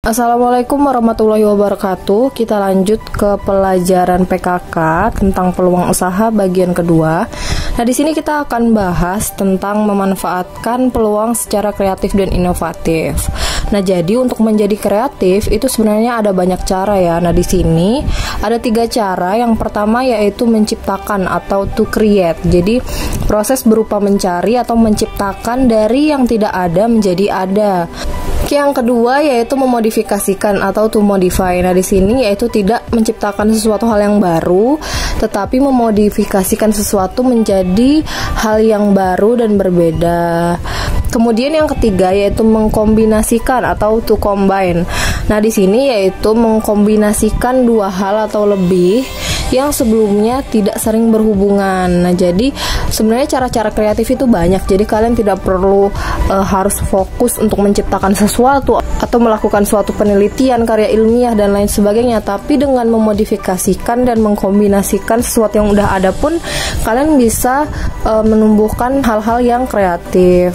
Assalamualaikum warahmatullahi wabarakatuh. Kita lanjut ke pelajaran PKK tentang peluang usaha bagian kedua. Nah, di sini kita akan bahas tentang memanfaatkan peluang secara kreatif dan inovatif. Nah, jadi untuk menjadi kreatif itu sebenarnya ada banyak cara ya. Nah, di sini ada 3 cara. Yang pertama yaitu menciptakan atau to create. Jadi proses berupa mencari atau menciptakan dari yang tidak ada menjadi ada. Yang kedua yaitu memodifikasikan atau to modify. Nah, di sini yaitu tidak menciptakan sesuatu hal yang baru, tetapi memodifikasikan sesuatu menjadi hal yang baru dan berbeda. Kemudian yang ketiga yaitu mengkombinasikan atau to combine. Nah, di sini yaitu mengkombinasikan 2 hal atau lebih yang sebelumnya tidak sering berhubungan. Nah, jadi sebenarnya cara-cara kreatif itu banyak. Jadi kalian tidak perlu harus fokus untuk menciptakan sesuatu atau melakukan suatu penelitian, karya ilmiah dan lain sebagainya. Tapi dengan memodifikasikan dan mengkombinasikan sesuatu yang udah ada pun kalian bisa menumbuhkan hal-hal yang kreatif.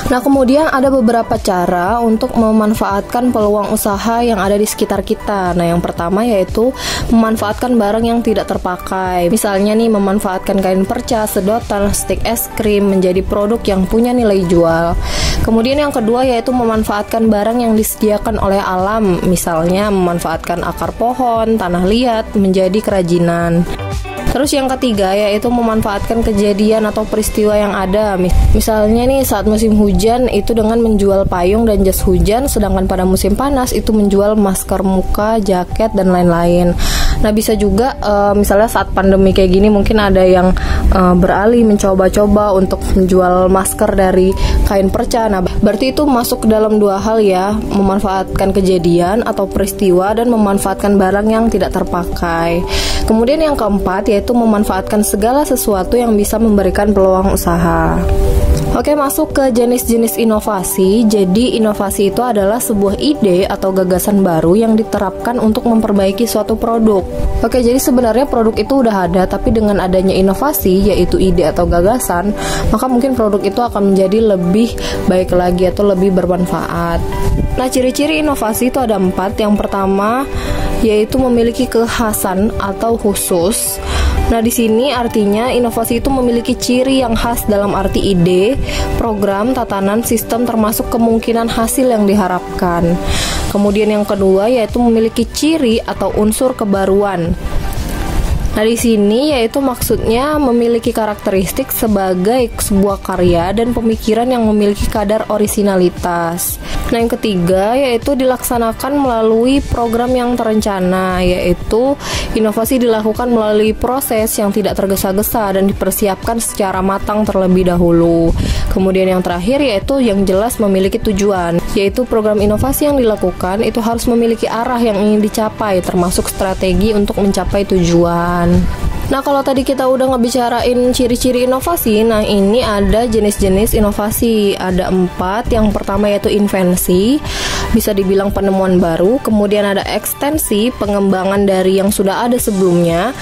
Nah, kemudian ada beberapa cara untuk memanfaatkan peluang usaha yang ada di sekitar kita. Nah, yang pertama yaitu memanfaatkan barang yang tidak terpakai. Misalnya nih, memanfaatkan kain perca, sedotan, stik es krim menjadi produk yang punya nilai jual. Kemudian yang kedua yaitu memanfaatkan barang yang disediakan oleh alam. Misalnya memanfaatkan akar pohon, tanah liat menjadi kerajinan. Terus yang ketiga yaitu memanfaatkan kejadian atau peristiwa yang ada. Misalnya nih, saat musim hujan itu dengan menjual payung dan jas hujan, sedangkan pada musim panas itu menjual masker muka, jaket dan lain-lain. Nah, bisa juga misalnya saat pandemi kayak gini mungkin ada yang beralih mencoba-coba untuk menjual masker dari kain perca. Nah, berarti itu masuk ke dalam 2 hal ya, memanfaatkan kejadian atau peristiwa dan memanfaatkan barang yang tidak terpakai. Kemudian yang keempat yaitu memanfaatkan segala sesuatu yang bisa memberikan peluang usaha. Oke, masuk ke jenis-jenis inovasi. Jadi inovasi itu adalah sebuah ide atau gagasan baru yang diterapkan untuk memperbaiki suatu produk. Oke, jadi sebenarnya produk itu udah ada, tapi dengan adanya inovasi, yaitu ide atau gagasan, maka mungkin produk itu akan menjadi lebih baik lagi atau lebih bermanfaat. Nah, ciri-ciri inovasi itu ada 4. Yang pertama yaitu memiliki kekhasan atau khusus. Nah, di sini artinya inovasi itu memiliki ciri yang khas dalam arti ide, program, tatanan, sistem termasuk kemungkinan hasil yang diharapkan. Kemudian yang kedua yaitu memiliki ciri atau unsur kebaruan. Nah, di sini yaitu maksudnya memiliki karakteristik sebagai sebuah karya dan pemikiran yang memiliki kadar orisinalitas. Nah, yang ketiga yaitu dilaksanakan melalui program yang terencana, yaitu inovasi dilakukan melalui proses yang tidak tergesa-gesa dan dipersiapkan secara matang terlebih dahulu. Kemudian yang terakhir yaitu yang jelas memiliki tujuan, yaitu program inovasi yang dilakukan itu harus memiliki arah yang ingin dicapai, termasuk strategi untuk mencapai tujuan. Nah, kalau tadi kita udah ngebicarain ciri-ciri inovasi, nah ini ada jenis-jenis inovasi. Ada 4. Yang pertama yaitu invensi, bisa dibilang penemuan baru. Kemudian ada ekstensi, pengembangan dari yang sudah ada sebelumnya.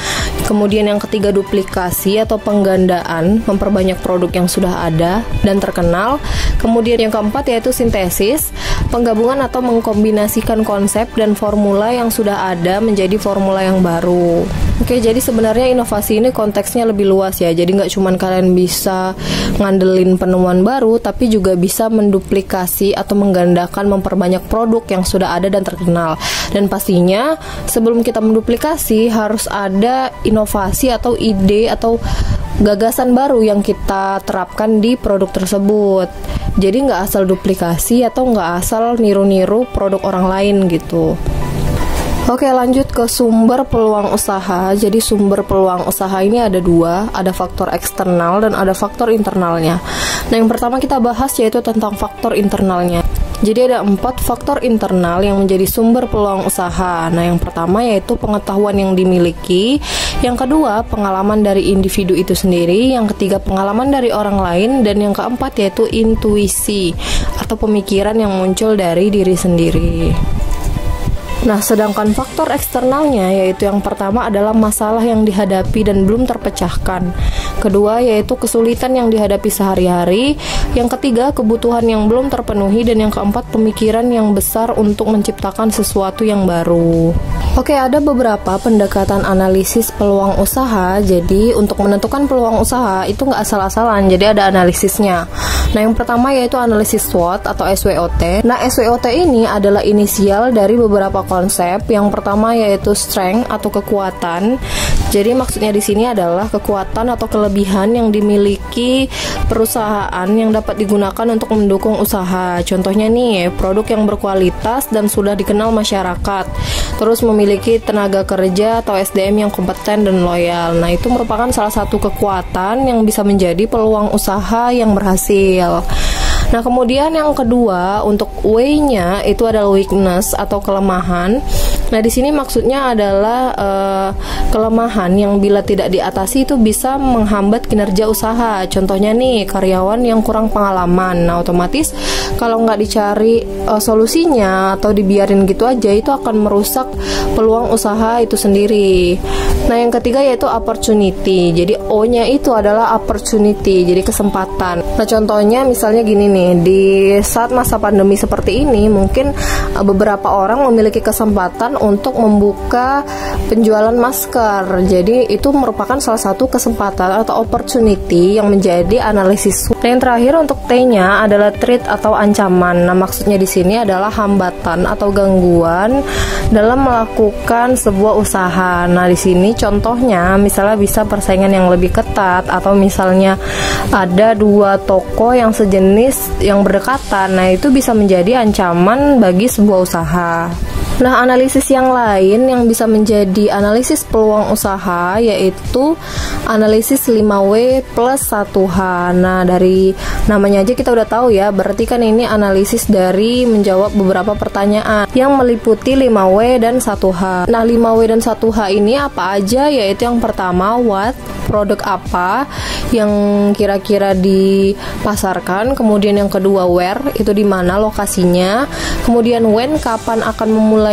Kemudian yang ketiga duplikasi atau penggandaan, memperbanyak produk yang sudah ada dan terkenal. Kemudian yang keempat yaitu sintesis, penggabungan atau mengkombinasikan konsep dan formula yang sudah ada menjadi formula yang baru. Oke, jadi sebenarnya inovasi ini konteksnya lebih luas ya. Jadi nggak cuma kalian bisa ngandelin penemuan baru, tapi juga bisa menduplikasi atau menggandakan, memperbanyak produk yang sudah ada dan terkenal. Dan pastinya sebelum kita menduplikasi harus ada inovasi atau ide atau gagasan baru yang kita terapkan di produk tersebut. Jadi nggak asal duplikasi atau nggak asal niru-niru produk orang lain gitu. Oke, lanjut ke sumber peluang usaha. Jadi sumber peluang usaha ini ada 2, ada faktor eksternal dan ada faktor internalnya. Nah, yang pertama kita bahas yaitu tentang faktor internalnya. Jadi ada 4 faktor internal yang menjadi sumber peluang usaha. Nah, yang pertama yaitu pengetahuan yang dimiliki, yang kedua pengalaman dari individu itu sendiri, yang ketiga pengalaman dari orang lain, dan yang keempat yaitu intuisi atau pemikiran yang muncul dari diri sendiri. Nah, sedangkan faktor eksternalnya yaitu yang pertama adalah masalah yang dihadapi dan belum terpecahkan. Kedua yaitu kesulitan yang dihadapi sehari-hari. Yang ketiga kebutuhan yang belum terpenuhi, dan yang keempat pemikiran yang besar untuk menciptakan sesuatu yang baru. Oke, ada beberapa pendekatan analisis peluang usaha. Jadi untuk menentukan peluang usaha itu nggak asal-asalan, jadi ada analisisnya. Nah, yang pertama yaitu analisis SWOT atau SWOT. Nah, SWOT ini adalah inisial dari beberapa konsep. Yang pertama yaitu strength atau kekuatan. Jadi maksudnya di sini adalah kekuatan atau kelebihan yang dimiliki perusahaan yang dapat digunakan untuk mendukung usaha. Contohnya nih, produk yang berkualitas dan sudah dikenal masyarakat. Terus memiliki tenaga kerja atau SDM yang kompeten dan loyal. Nah, itu merupakan salah satu kekuatan yang bisa menjadi peluang usaha yang berhasil. Nah, kemudian yang kedua untuk W-nya itu adalah weakness atau kelemahan. Nah, di sini maksudnya adalah kelemahan yang bila tidak diatasi itu bisa menghambat kinerja usaha. Contohnya nih, karyawan yang kurang pengalaman. Nah, otomatis kalau nggak dicari solusinya atau dibiarin gitu aja, itu akan merusak peluang usaha itu sendiri. Nah, yang ketiga yaitu opportunity. Jadi O-nya itu adalah opportunity, jadi kesempatan. Nah, contohnya misalnya gini nih, di saat masa pandemi seperti ini mungkin beberapa orang memiliki kesempatan untuk membuka penjualan masker. Jadi itu merupakan salah satu kesempatan atau opportunity yang menjadi analisis. Nah, yang terakhir untuk T-nya adalah threat atau ancaman. Nah, maksudnya di sini adalah hambatan atau gangguan dalam melakukan sebuah usaha. Nah, di sini contohnya misalnya bisa persaingan yang lebih ketat, atau misalnya ada dua toko yang sejenis yang berdekatan. Nah, itu bisa menjadi ancaman bagi sebuah usaha. Nah, analisis yang lain yang bisa menjadi analisis peluang usaha yaitu analisis 5W plus 1H. Nah, dari namanya aja kita udah tahu ya, berarti kan ini analisis dari menjawab beberapa pertanyaan yang meliputi 5W dan 1H. Nah, 5W dan 1H ini apa aja? Yaitu yang pertama, what, produk apa yang kira-kira dipasarkan. Kemudian yang kedua, where, itu di mana lokasinya. Kemudian when, kapan akan memulainya.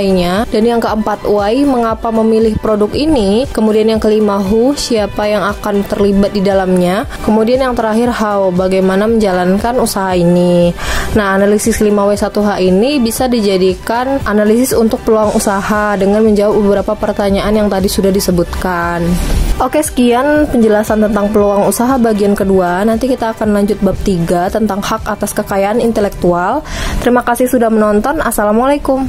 Dan yang keempat, why, mengapa memilih produk ini. Kemudian yang kelima, who, siapa yang akan terlibat di dalamnya. Kemudian yang terakhir, how, bagaimana menjalankan usaha ini. Nah, analisis 5W1H ini bisa dijadikan analisis untuk peluang usaha dengan menjawab beberapa pertanyaan yang tadi sudah disebutkan. Oke, sekian penjelasan tentang peluang usaha bagian kedua. Nanti kita akan lanjut bab 3 tentang hak atas kekayaan intelektual. Terima kasih sudah menonton. Assalamualaikum.